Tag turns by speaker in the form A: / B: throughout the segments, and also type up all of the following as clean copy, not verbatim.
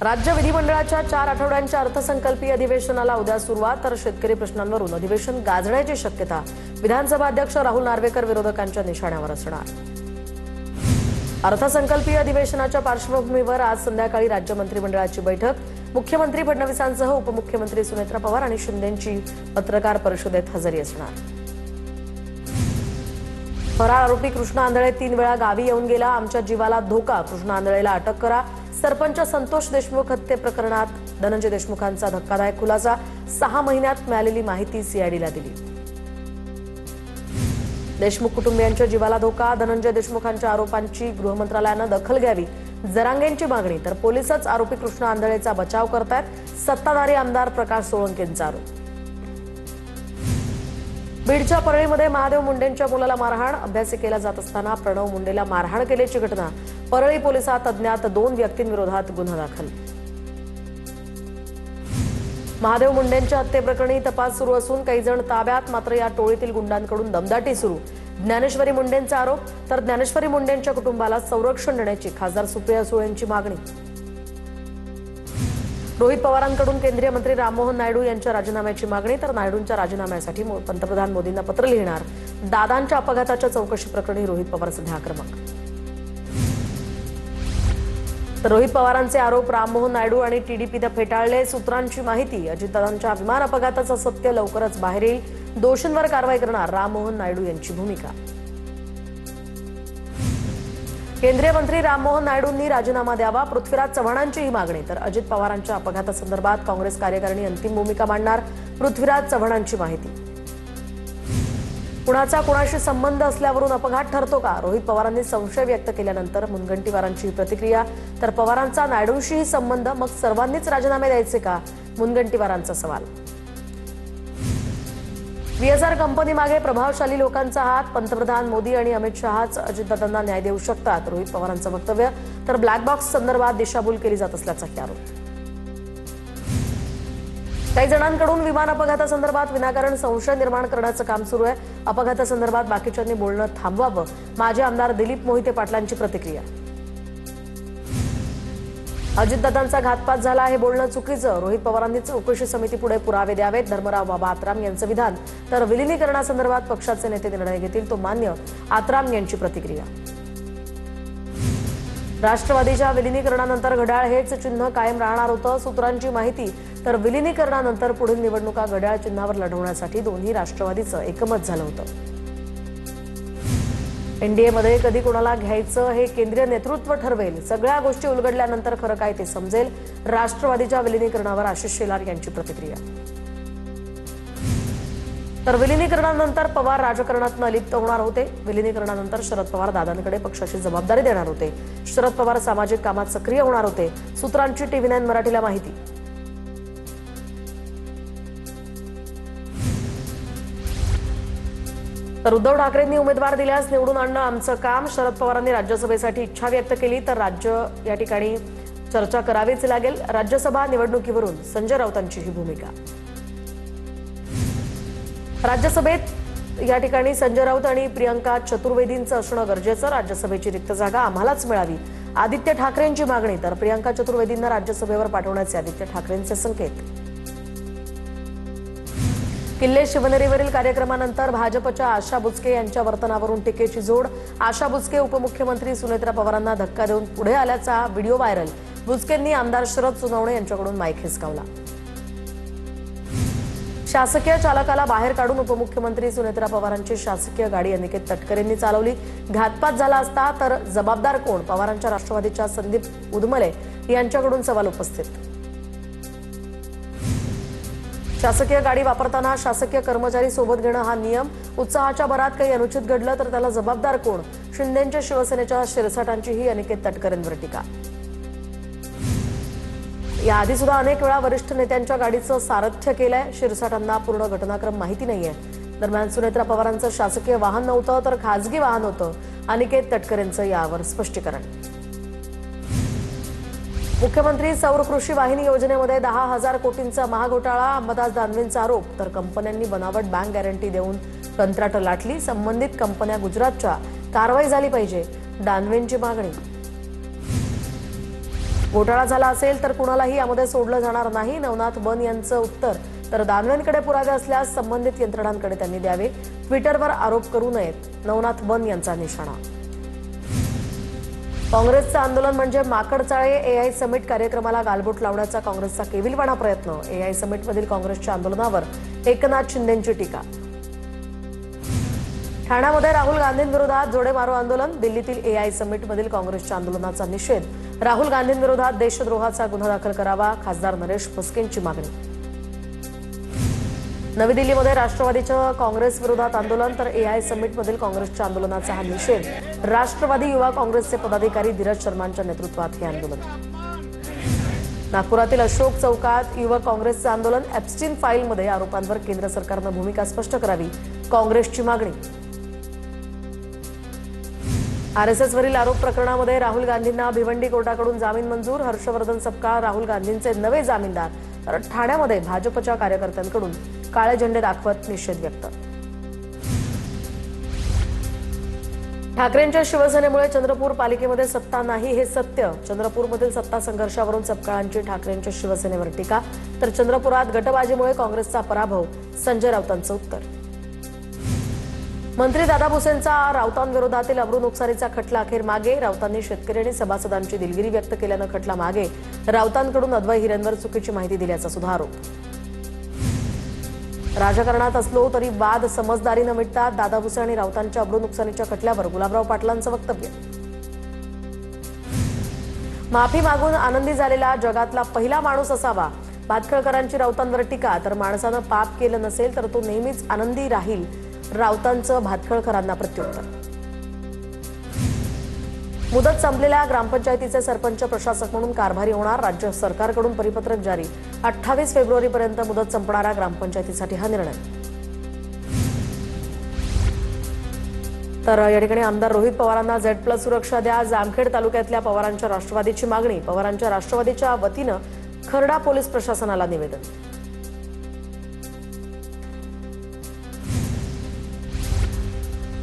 A: राज्य विधिमंडळाच्या 4 आठवड्यांच्या अर्थसंकल्पीय अधिवेशनाला उद्या सुरुवात, तर शेतकरी प्रश्नांवरून अधिवेशन गाजण्याची शक्यता. विधानसभा अध्यक्ष राहुल नार्वेकर विरोधकांच्या निशाण्यावर असणार. अर्थसंकल्पीय अधिवेशनाच्या पार्श्वभूमीवर आज संध्याकाळी राज्य मंत्रिमंडळाची बैठक. मुख्यमंत्री फडणवीसांसह उपमुख्यमंत्री सुनेत्रा पवार आणि शिंदेंची पत्रकार परिषदेत हजेरी असणार. फरार आरोपी कृष्णा आंधळे 3 वेळा गावी येऊन गेला. आमच्या जीवाला धोका, कृष्णा आंधळेला अटक करा. सरपंच संतोष देशमुख हत्ये प्रकरणात धनंजय देशमुखांचा धक्कादायक खुलासा. 6 महिन्यात मिळालेली माहिती सीआयडीला दिली. देशमुख कुटुंबियांच्या जीवाला धोका, धनंजय देशमुखांच्या आरोपांची गृहमंत्रालयानं दखल घ्यावी. जरांगेंची मागणी, तर पोलिसच आरोपी कृष्णा आंधळेचा बचाव करतायत. सत्ताधारी आमदार प्रकाश सोळंकेंचा आरोप. बीडच्या परळीमध्ये महादेव मुंडेंच्या मुलाला मारहाण. अभ्यासिकेला जात असताना प्रणव मुंडेला मारहाण केल्याची घटना. परळी पोलिसात अज्ञात 2 व्यक्तींविरोधात गुन्हा दाखल. महादेव मुंडेंच्या हत्येप्रकरणी तपास सुरू असून काही जण ताब्यात. मात्र या टोळीतील गुंडांकडून दमदाटी सुरू. ज्ञानेश्वरी मुंडेंचा आरोप, तर ज्ञानेश्वरी मुंडेंच्या कुटुंबाला संरक्षण देण्याची खासदार सुप्रिया सुळेंची मागणी. रोहित पवारांकडून केंद्रीय मंत्री राममोहन नायडू यांच्या राजीनाम्याची मागणी, तर नायडूंच्या राजीनाम्यासाठी पंतप्रधान मोदींना पत्र लिहिणार. दादांच्या अपघाताच्या चौकशी प्रकरणी रोहित पवार सध्या आक्रमक. तर रोहित पवारांचे आरोप राममोहन नायडू आणि टीडीपीनं फेटाळले. सूत्रांची माहिती, अजितदादांच्या विमान अपघाताचं सत्य लवकरच बाहेर येईल. दोषींवर कारवाई करणार राममोहन नायडू यांची भूमिका. केंद्रीय मंत्री राममोहन नायडूंनी राजीनामा द्यावा, पृथ्वीराज चव्हाणांची ही मागणी. तर अजित पवारांच्या अपघातासंदर्भात काँग्रेस कार्यकारिणी अंतिम भूमिका मांडणार. पृथ्वीराज चव्हाणांची माहिती. कुणाचा कुणाशी संबंध असल्यावरून अपघात ठरतो का? रोहित पवारांनी संशय व्यक्त केल्यानंतर मुनगंटीवारांची प्रतिक्रिया. तर पवारांचा नायडूंशीही संबंध, मग सर्वांनीच राजीनामे द्यायचे का? मुनगंटीवारांचा सवाल. VSR कंपनीमागे प्रभावशाली लोकांचा हात. पंतप्रधान मोदी आणि अमित शहाच अजितदादांना न्याय देऊ शकतात, रोहित पवारांचं वक्तव्य. तर ब्लॅक बॉक्स संदर्भात दिशाभूल केली जात असल्याचाही आरोप. काही जणांकडून विमान अपघातासंदर्भात विनाकारण संशय निर्माण करण्याचं काम सुरू आहे. अपघातासंदर्भात बाकीच्यांनी बोलणं थांबवावं, माजी आमदार दिलीप मोहिते पाटलांची प्रतिक्रिया. अजितदादांचा घातपात झाला हे बोलणं चुकीचं, रोहित पवारांनी चौकशी समितीपुढे पुरावे द्यावेत. धर्मराव बाबा आत्राम यांचं विधान. तर विलिनीकरणासंदर्भात पक्षाचे नेते निर्णय घेतील, तो मान्य. आत्राम यांची प्रतिक्रिया. राष्ट्रवादीच्या विलिनीकरणानंतर घड्याळ हेच चिन्ह कायम राहणार होतं. सूत्रांची माहिती, तर विलिनीकरणानंतर पुढील निवडणुका घड्याळ चिन्हावर लढवण्यासाठी दोन्ही राष्ट्रवादीचं एकमत झालं होतं. एनडीएमध्ये कधी कोणाला घ्यायचं हे केंद्रीय नेतृत्व ठरवेल. सगळ्या गोष्टी उलगडल्यानंतर खरं काय ते समजेल. राष्ट्रवादीच्या विलिनीकरणावर आशिष शेलार यांची प्रतिक्रिया. तर विलिनीकरणानंतर पवार राजकारणात अलिप्त होणार होते. विलिनीकरणानंतर शरद पवार दादांकडे पक्षाची जबाबदारी देणार होते. शरद पवार सामाजिक कामात सक्रिय होणार होते. सूत्रांची TV9 मराठीला माहिती. तर उद्धव ठाकरेंनी उमेदवार दिल्यास निवडून आणणं आमचं काम. शरद पवारांनी राज्यसभेसाठी इच्छा व्यक्त केली, तर या ठिकाणी चर्चा करावीच लागेल. राज्यसभा निवडणुकीवरून संजय राऊतांची ही भूमिका. राज्यसभेत या ठिकाणी संजय राऊत आणि प्रियंका चतुर्वेदींचं असणं गरजेचं. राज्यसभेची रिक्त जागा आम्हालाच मिळावी, आदित्य ठाकरेंची मागणी. तर प्रियंका चतुर्वेदींना राज्यसभेवर पाठवण्याचे आदित्य ठाकरेंचे संकेत. किल्ले शिवनेरीवरील कार्यक्रमानंतर भाजपच्या आशा बुचके यांच्या वर्तनावरून टीकेची जोड. आशा बुचके उपमुख्यमंत्री सुनेत्रा पवारांना धक्का देऊन पुढे आल्याचा व्हिडिओ व्हायरल. बुचकेंनी आमदार शरद सोनवणे यांच्याकडून माईक हिसकावला. शासकीय चालकाला बाहेर काढून उपमुख्यमंत्री सुनेत्रा पवारांची शासकीय गाडी अनिकेत तटकरेंनी चालवली. घातपात झाला असता तर जबाबदार कोण? पवारांच्या राष्ट्रवादीच्या संदीप उदमले यांच्याकडून सवाल उपस्थित. शासकीय गाडी वापरताना शासकीय कर्मचारी सोबत घेणं हा नियम. उत्साहाच्या भरात काही अनुचित घडलं तर त्याला जबाबदार कोण? शिंदेंच्या शिवसेनेच्या शिरसाटांची ही अनिकेत तटकरेंवर टीका. याआधी सुद्धा अनेक वेळा वरिष्ठ नेत्यांच्या गाडीचं सारथ्य केलंय. शिरसाटांना पूर्ण घटनाक्रम माहिती नाहीये. दरम्यान सुनेत्रा पवारांचं शासकीय वाहन नव्हतं तर खासगी वाहन होतं. अनिकेत तटकरेंचं यावर स्पष्टीकरण. मुख्यमंत्री सौर कृषी वाहिनी योजनेमध्ये 10,000 कोटींचा महाघोटाळा. अंबादास दानवेंचा आरोप. तर कंपन्यांनी बनावट बँक गॅरंटी देऊन कंत्राटं लाटली. संबंधित कंपन्या गुजरातच्या. कारवाई झाली पाहिजे, दानवेंची मागणी. घोटाळा झाला असेल तर कुणालाही यामध्ये सोडलं जाणार नाही, नवनाथ बन यांचं उत्तर. तर दानवेंकडे पुरावे असल्यास संबंधित यंत्रणांकडे त्यांनी द्यावे. ट्विटरवर आरोप करू नयेत, नवनाथ बन यांचा निशाणा. काँग्रेसचं आंदोलन म्हणजे माकडचाळे. एआय समिट कार्यक्रमाला गालबोट लावण्याचा काँग्रेसचा केविलवाणा प्रयत्न. एआय समिटमधील काँग्रेसच्या आंदोलनावर एकनाथ शिंदेंची टीका. ठाण्यामध्ये राहुल गांधींविरोधात जोडे मारो आंदोलन. दिल्लीतील एआय समिटमधील काँग्रेसच्या आंदोलनाचा निषेध. राहुल गांधींविरोधात देशद्रोहाचा गुन्हा दाखल करावा, खासदार नरेश भुस्केंची मागणी. नवी दिल्लीमध्ये राष्ट्रवादीच्या काँग्रेस विरोधात आंदोलन तर एआय समिटमधील काँग्रेसच्या आंदोलनाचा हा निषेध. राष्ट्रवादी युवा काँग्रेसचे पदाधिकारी धीरज शर्मांच्या नेतृत्वात हे आंदोलन. नागपुरातील अशोक चौकात युवक काँग्रेसचं आंदोलन. एप्स्टीन फाईलमध्ये आरोपांवर केंद्र सरकारनं भूमिका स्पष्ट करावी, काँग्रेसची मागणी. आरएसएसवरील आरोप प्रकरणामध्ये राहुल गांधींना भिवंडी कोर्टाकडून जामीन मंजूर. हर्षवर्धन सपकाळ राहुल गांधींचे नवे जामीनदार. तर ठाण्यामध्ये भाजपच्या कार्यकर्त्यांकडून काळे झेंडे दाखवत निषेध व्यक्त. ठाकरेंच्या शिवसेनेमुळे चंद्रपूर पालिकेमध्ये सत्ता नाही हे सत्य. चंद्रपूरमधील सत्ता संघर्षावरून सपकाळांची ठाकरेंच्या शिवसेनेवर टीका. तर चंद्रपुरात गटबाजीमुळे काँग्रेसचा पराभव, संजय राऊतांचं उत्तर. मंत्री दादा भुसेंचा राऊतांविरोधातील अब्रू नुकसानीचा खटला अखेर मागे. राऊतांनी शेतकरी आणि सभासदांची दिलगिरी व्यक्त केल्यानं खटला मागे. राऊतांकडून अद्वै हिरेंवर चुकीची माहिती दिल्याचा सुद्धा आरोप. राजकारणात असलो तरी वाद समजदारीनं मिटतात. दादा भुसे आणि राऊतांच्या अब्रू नुकसानीच्या खटल्यावर गुलाबराव पाटलांचं वक्तव्य. माफी मागून आनंदी झालेला जगातला पहिला माणूस असावा. भातखळकरांची राऊतांवर टीका. तर माणसानं पाप केलं नसेल तर तो नेहमीच आनंदी राहील, राऊतांचं भातखळकरांना प्रत्युत्तर. मुदत संपलेल्या ग्रामपंचायतीचे सरपंच प्रशासक म्हणून कारभारी होणार. राज्य सरकारकडून परिपत्रक जारी. 28 फेब्रुवारीपर्यंत मुदत संपणाऱ्या ग्रामपंचायतीसाठी हा निर्णय. तर या ठिकाणी आमदार रोहित पवारांना Z+ सुरक्षा द्या. जामखेड तालुक्यातल्या पवारांच्या राष्ट्रवादीची मागणी. पवारांच्या राष्ट्रवादीच्या वतीनं खर्डा पोलीस प्रशासनाला निवेदन.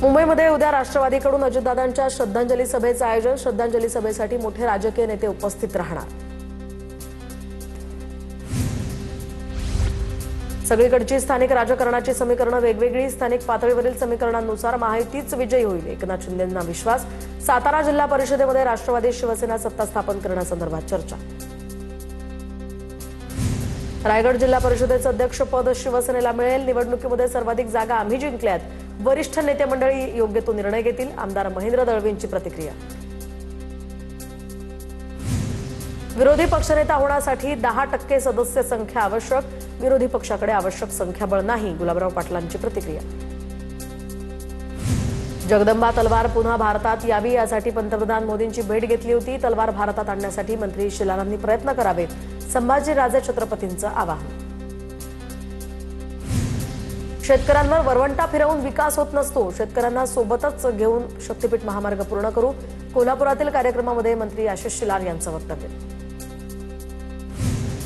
A: मुंबईमध्ये उद्या राष्ट्रवादीकडून अजितदादांच्या श्रद्धांजली सभेचं आयोजन. श्रद्धांजली सभेसाठी मोठे राजकीय नेते उपस्थित राहणार. सगळीकडची स्थानिक राजकारणाची समीकरणं वेगवेगळी. स्थानिक पातळीवरील समीकरणांनुसार महायुतीच विजयी होईल, एकनाथ शिंदेंना विश्वास. सातारा जिल्हा परिषदेमध्ये राष्ट्रवादी शिवसेना सत्ता स्थापन करण्यासंदर्भात चर्चा. रायगड जिल्हा परिषदेचं अध्यक्षपद शिवसेनेला मिळेल. निवडणुकीमध्ये सर्वाधिक जागा आम्ही जिंकल्यात. वरिष्ठ नेते मंडळी योग्य तो निर्णय घेतील, आमदार महेंद्र दळवींची प्रतिक्रिया. विरोधी पक्षनेता होण्यासाठी 10% सदस्य संख्या आवश्यक. विरोधी पक्षाकडे आवश्यक संख्याबळ नाही, गुलाबराव पाटलांची प्रतिक्रिया. जगदंबा तलवार पुन्हा भारतात यावी यासाठी पंतप्रधान मोदींची भेट घेतली होती. तलवार भारतात आणण्यासाठी मंत्री शिलारांनी प्रयत्न करावेत, संभाजीराजे छत्रपतींचं आवाहन. शेतकऱ्यांवर वरवंटा फिरवून विकास होत नसतो, शेतकऱ्यांना सोबतच घेऊन शक्तीपीठ महामार्ग पूर्ण करू. कोल्हापुरातील कार्यक्रमामध्ये मंत्री आशिष शेलार यांचं वक्तव्य.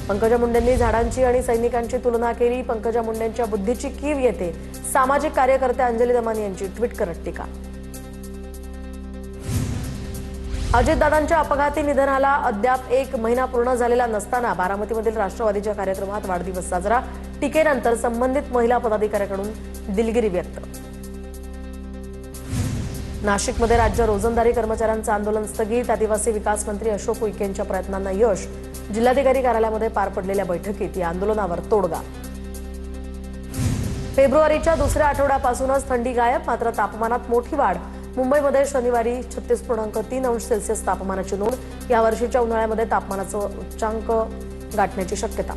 A: पंकजा मुंडेंनी झाडांची आणि सैनिकांची तुलना केली. पंकजा मुंडेंच्या बुद्धीची कीव येते. सामाजिक कार्यकर्त्या अंजली दमानी यांची ट्विट करत टीका. अजितदादांच्या अपघाती निधनाला अद्याप 1 महिना पूर्ण झालेला नसताना बारामतीमधील राष्ट्रवादीच्या कार्यक्रमात वाढदिवस साजरा. टीकेनंतर संबंधित महिला पदाधिकाऱ्यांकडून दिलगिरी व्यक्त. नाशिकमध्ये राज्य रोजंदारी कर्मचाऱ्यांचं आंदोलन स्थगित. आदिवासी विकास मंत्री अशोक उईकेंच्या प्रयत्नांना यश. जिल्हाधिकारी कार्यालयामध्ये पार पडलेल्या बैठकीत या आंदोलनावर तोडगा. फेब्रुवारीच्या दुसऱ्या आठवड्यापासूनच थंडी गायब, मात्र तापमानात मोठी वाढ. मुंबईमध्ये शनिवारी 36.3 अंश सेल्सिअस तापमानाची नोंद. यावर्षीच्या उन्हाळ्यामध्ये तापमानाचं उच्चांक गाठण्याची शक्यता.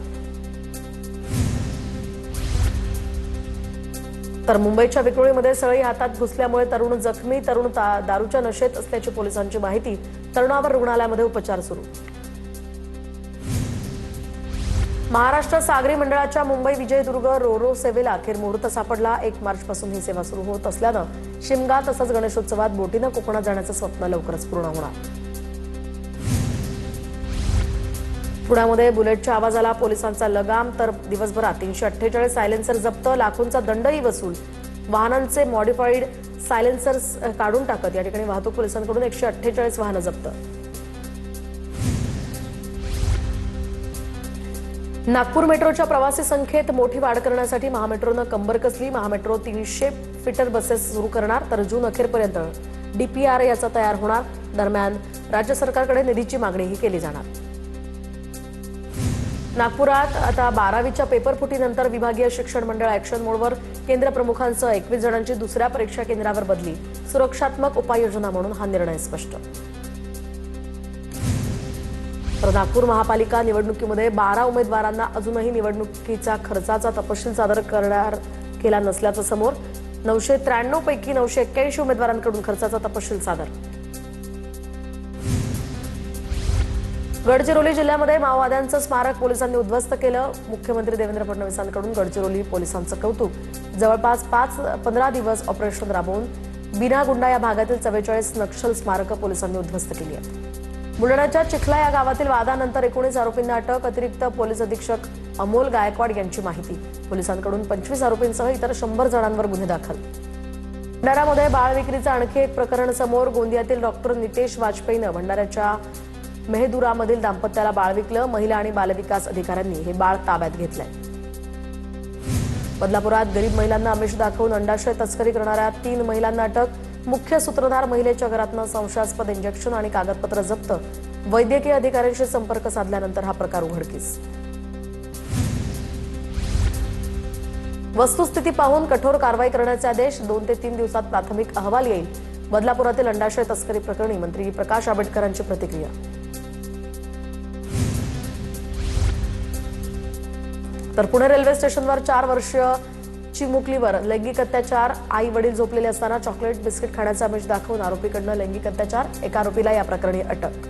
A: तर मुंबईच्या विक्रोळीमध्ये सळई हातात घुसल्यामुळे तरुण जखमी. तरुण दारूच्या नशेत असल्याची पोलिसांची माहिती. तरुणावर रुग्णालयामध्ये उपचार सुरू. महाराष्ट्र सागरी मंडळाच्या मुंबई विजयदुर्ग रोरो सेवेला अखेर मुहूर्त सापडला. 1 मार्चपासून ही सेवा सुरू होत असल्यानं शिमगा तसंच गणेशोत्सवात बोटीनं कोकणात जाण्याचं स्वप्न लवकरच पूर्ण होणार. पुण्यामध्ये बुलेटच्या आवाजाला पोलिसांचा लगाम. तर दिवसभरात 348 सायलेन्सर जप्त. लाखोंचा दंडही वसूल. वाहनांचे मॉडिफाईड सायलेन्सर्स काढून टाकत या ठिकाणी वाहतूक पोलिसांकडून 148 वाहनं जप्त. नागपूर मेट्रोच्या प्रवासी संख्येत मोठी वाढ करण्यासाठी महामेट्रोनं कंबर कसली. महामेट्रो 300 फीटर बसेस सुरू करणार, तर जून अखेरपर्यंत DPR याचा तयार होणार. दरम्यान राज्य सरकारकडे निधीची मागणीही केली जाणार. नागपुरात आता 12वीच्या पेपरफुटीनंतर विभागीय शिक्षण मंडळ ॲक्शन मोडवर. केंद्र प्रमुखांसह 21 जणांची दुसऱ्या परीक्षा केंद्रावर बदली. सुरक्षात्मक उपाययोजना म्हणून हा निर्णय स्पष्ट. तर नागपूर महापालिका निवडणुकीमध्ये 12 उमेदवारांना अजूनही निवडणुकीचा खर्चाचा तपशील सादर केला नसल्याचं समोर. 993 पैकी 981 उमेदवारांकडून खर्चाचा तपशील सादर. गडचिरोली जिल्ह्यामध्ये माओवाद्यांचं स्मारक पोलिसांनी उद्ध्वस्त केलं. मुख्यमंत्री देवेंद्र फडणवीसांकडून गडचिरोली पोलिसांचं कौतुक. जवळपास 15 दिवस ऑपरेशन राबवून बिनागुंडा या भागातील 44 नक्षल स्मारकं पोलिसांनी उद्ध्वस्त केली आहेत. बुलढाण्याच्या चिखला या गावातील वादानंतर 19 आरोपींना अटक. अतिरिक्त पोलीस अधीक्षक अमोल गायकवाड यांची माहिती. पोलिसांकडून 25 आरोपींसह इतर 100 जणांवर गुन्हे दाखल. भंडाऱ्यामध्ये बाळ विक्रीचं आणखी एक प्रकरण समोर. गोंदियातील डॉक्टर नितेश वाजपेयीनं भंडाऱ्याच्या मेहदुरामधील दाम्पत्याला बाळ विकलं. महिला आणि बालविकास अधिकाऱ्यांनी हे बाळ ताब्यात घेतलंय. बदलापुरात गरीब महिलांना आमिष दाखवून अंडाशय तस्करी करणाऱ्या 3 महिलांना अटक. मुख्य सूत्रधार महिलेच्या घरातनं संशयास्पद इंजेक्शन आणि कागदपत्र जप्त. वैद्यकीय अधिकाऱ्यांशी संपर्क साधल्यानंतर हा प्रकार उघडकीस. वस्तुस्थिती पाहून कठोर कारवाई करण्याचे आदेश. 2 ते 3 दिवसात प्राथमिक अहवाल येईल. बदलापुरातील अंडाशय तस्करी प्रकरणी मंत्री प्रकाश आंबेडकरांची प्रतिक्रिया. तर पुणे रेल्वे स्टेशनवर 4 वर्षीय चिमुकलीवर लैंगिक अत्याचार. आई वडील झोपलेले असताना चॉकलेट बिस्किट खाण्याचा आमिष दाखवून आरोपीकडनं लैंगिक अत्याचार. एका आरोपीला या प्रकरणी अटक.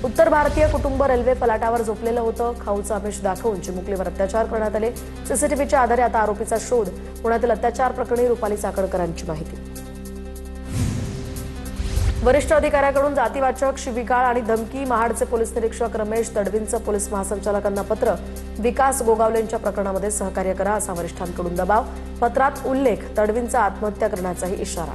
A: उत्तर भारतीय कुटुंब रेल्वे फलाटावर झोपलेलं होतं. खाऊचा आमिष दाखवून चिमुकलीवर अत्याचार करण्यात आले. सीसीटीव्हीच्या आधारे आता आरोपीचा शोध. पुण्यातील अत्याचार प्रकरणी रुपाली चाकणकरांची माहिती. वरिष्ठ अधिकाऱ्याकडून जातीवाचक शिवीगाळ आणि धमकी. महाडचे पोलीस निरीक्षक रमेश तडवींचं पोलीस महासंचालकांना पत्र. विकास गोगावलेंच्या प्रकरणामध्ये सहकार्य करा असा वरिष्ठांकडून दबाव. पत्रात उल्लेख. तडवींचा आत्महत्या करण्याचाही इशारा.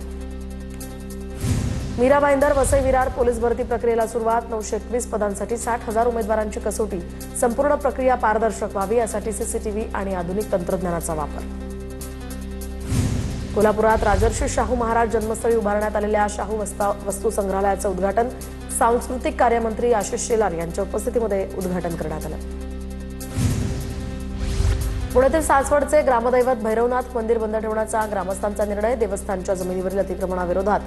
A: मीरा भाईंदर वसई विरार पोलीस भरती प्रक्रियेला सुरुवात. 921 पदांसाठी 60,000 उमेदवारांची कसोटी. संपूर्ण प्रक्रिया पारदर्शक व्हावी यासाठी सीसीटीव्ही आणि आधुनिक तंत्रज्ञानाचा वापर. कोल्हापुरात राजर्षी शाहू महाराज जन्मस्थळी उभारण्यात आलेल्या शाहू वस्तू संग्रहालयाचं उद्घाटन. सांस्कृतिक कार्यमंत्री आशिष शेलार यांच्या उपस्थितीमध्ये उद्घाटन करण्यात आलं. पुण्यातील सासवडचे ग्रामदैवत भैरवनाथ मंदिर बंद ठेवण्याचा ग्रामस्थांचा निर्णय. देवस्थानच्या जमिनीवरील अतिक्रमणाविरोधात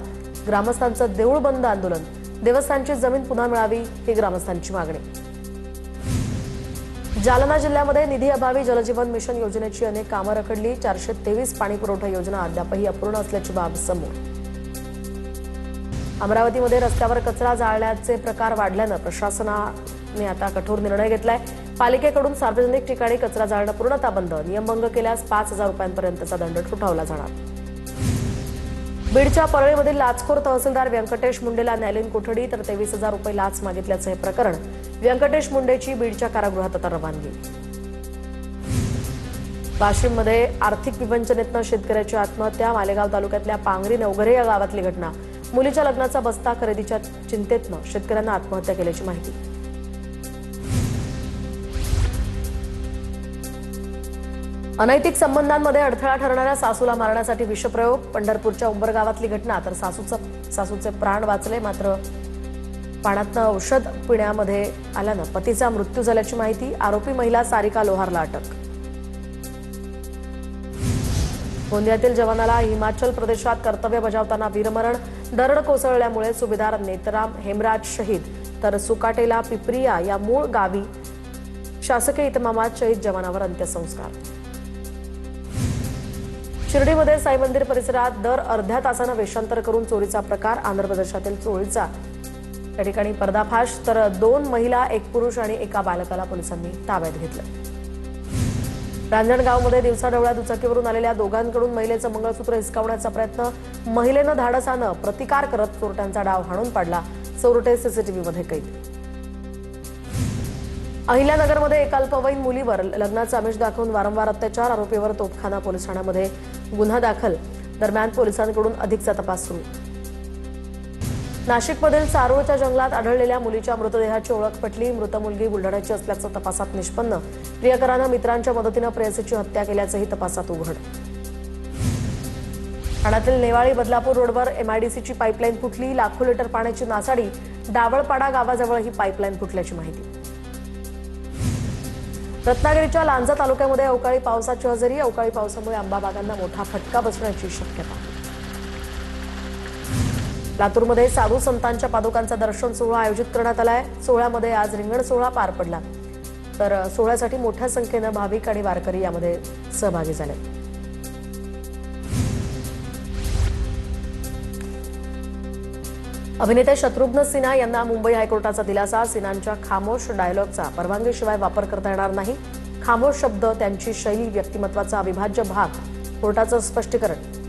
A: ग्रामस्थांचं देऊळ बंद आंदोलन. देवस्थानची जमीन पुन्हा मिळावी ही ग्रामस्थांची मागणी. जालना जिल्ह्यामध्ये निधी अभावी जलजीवन मिशन योजनेची अनेक कामं रखडली. 423 पाणी पुरवठा योजना अद्यापही अपूर्ण असल्याची बाब समोर. अमरावतीमध्ये रस्त्यावर कचरा जाळण्याचे प्रकार वाढल्यानं प्रशासनाने आता कठोर निर्णय घेतलाय. पालिकेकडून सार्वजनिक ठिकाणी कचरा जाळणं पूर्णतः बंद. नियमभंग केल्यास 5,000 रुपयांपर्यंतचा दंड ठोठावला जाणार. बीडच्या परळीमधील लाचखोर तहसीलदार व्यंकटेश मुंडेला न्यायालयीन कोठडी. तर 23,000 रुपये लाच मागितल्याचं हे प्रकरण. व्यंकटेश मुंडेची बीडच्या कारागृहात आता रवानगी. वाशिममध्ये आर्थिक विवंचनेतनं शेतकऱ्याची आत्महत्या. मालेगाव तालुक्यातल्या पांगरी नवघरे या गावातली घटना. मुलीच्या लग्नाचा बस्ता खरेदीच्या चिंतेतनं शेतकऱ्यांना आत्महत्या केल्याची माहिती. अनैतिक संबंधांमध्ये अडथळा ठरणाऱ्या सासूला मारण्यासाठी विषप्रयोग. पंढरपूरच्या उंबर गावातली घटना. तर सासूचे प्राण वाचले, मात्र पाण्यातनं औषध पिण्यामध्ये आल्यानं पतीचा मृत्यू झाल्याची माहिती. आरोपी महिला सारिका लोहारला अटक. गोंदियातील जवानाला हिमाचल प्रदेशात कर्तव्य बजावताना वीरमरण. दरड कोसळल्यामुळे सुभेदार नेतराम हेमराज शहीद. तर सुकाटेला पिपरिया या मूळ गावी शासकीय इतमामात शहीद जवानावर अंत्यसंस्कार. शिर्डीमध्ये साई मंदिर परिसरात दर अर्ध्या तासानं वेषांतर करून चोरीचा प्रकार. आंध्र प्रदेशातील चोरीचा या ठिकाणी पर्दाफाश. तर 2 महिला, 1 पुरुष आणि एका बालकाला पोलिसांनी ताब्यात घेतलं. रांजणगावमध्ये दिवसाढवळ्या दुचाकीवरून आलेल्या दोघांकडून महिलेचं मंगळसूत्र हिसकावण्याचा प्रयत्न. महिलेनं धाडसानं प्रतिकार करत चोरट्यांचा डाव हाणून पाडला. चोरटे सीसीटीव्हीमध्ये कैद. अहिल्यानगरमध्ये एका अल्पवयीन मुलीवर लग्नाचं आमिष दाखवून वारंवार अत्याचार. आरोपीवर तोपखाना पोलीस ठाण्यामध्ये गुन्हा दाखल. दरम्यान पोलिसांकडून अधिकचा तपास सुरू. नाशिकमधील सारोळच्या जंगलात आढळलेल्या मुलीच्या मृतदेहाची ओळख पटली। मृत मुलगी बुलढाण्याची असल्याचं तपासात निष्पन्न। प्रियकरानं मित्रांच्या मदतीनं प्रेयसीची हत्या केल्याचंही तपासात उघड। ठाण्यातील नेवाळी बदलापूर रोडवर एमआयडीसीची पाईपलाईन फुटली। लाखो लिटर पाण्याची नासाडी। डावळपाडा गावाजवळ ही पाईपलाईन फुटल्याची माहिती। रत्नागिरीच्या लांजा तालुक्यामध्ये अवकाळी पावसाची हजेरी। अवकाळी पावसामुळे आंबा बागांना मोठा फटका बसण्याची शक्यता। लातूरमध्ये साधू संतांच्या पादुकांचा दर्शन सोहळा आयोजित करण्यात आलाय। सोहळ्यामध्ये आज रिंगण सोहळा पार पडला, तर सोहळ्यासाठी मोठ्या संख्येनं भाविक आणि वारकरी यामध्ये सहभागी झाले। अभिनेते शत्रुघ्न सिन्हा यांना मुंबई हायकोर्टाचा दिलासा। सिन्हांच्या खामोश डायलॉगचा परवानगीशिवाय वापर करता येणार नाही। खामोश शब्द त्यांची शैली, व्यक्तिमत्वाचा अविभाज्य भाग, कोर्टाचं स्पष्टीकरण।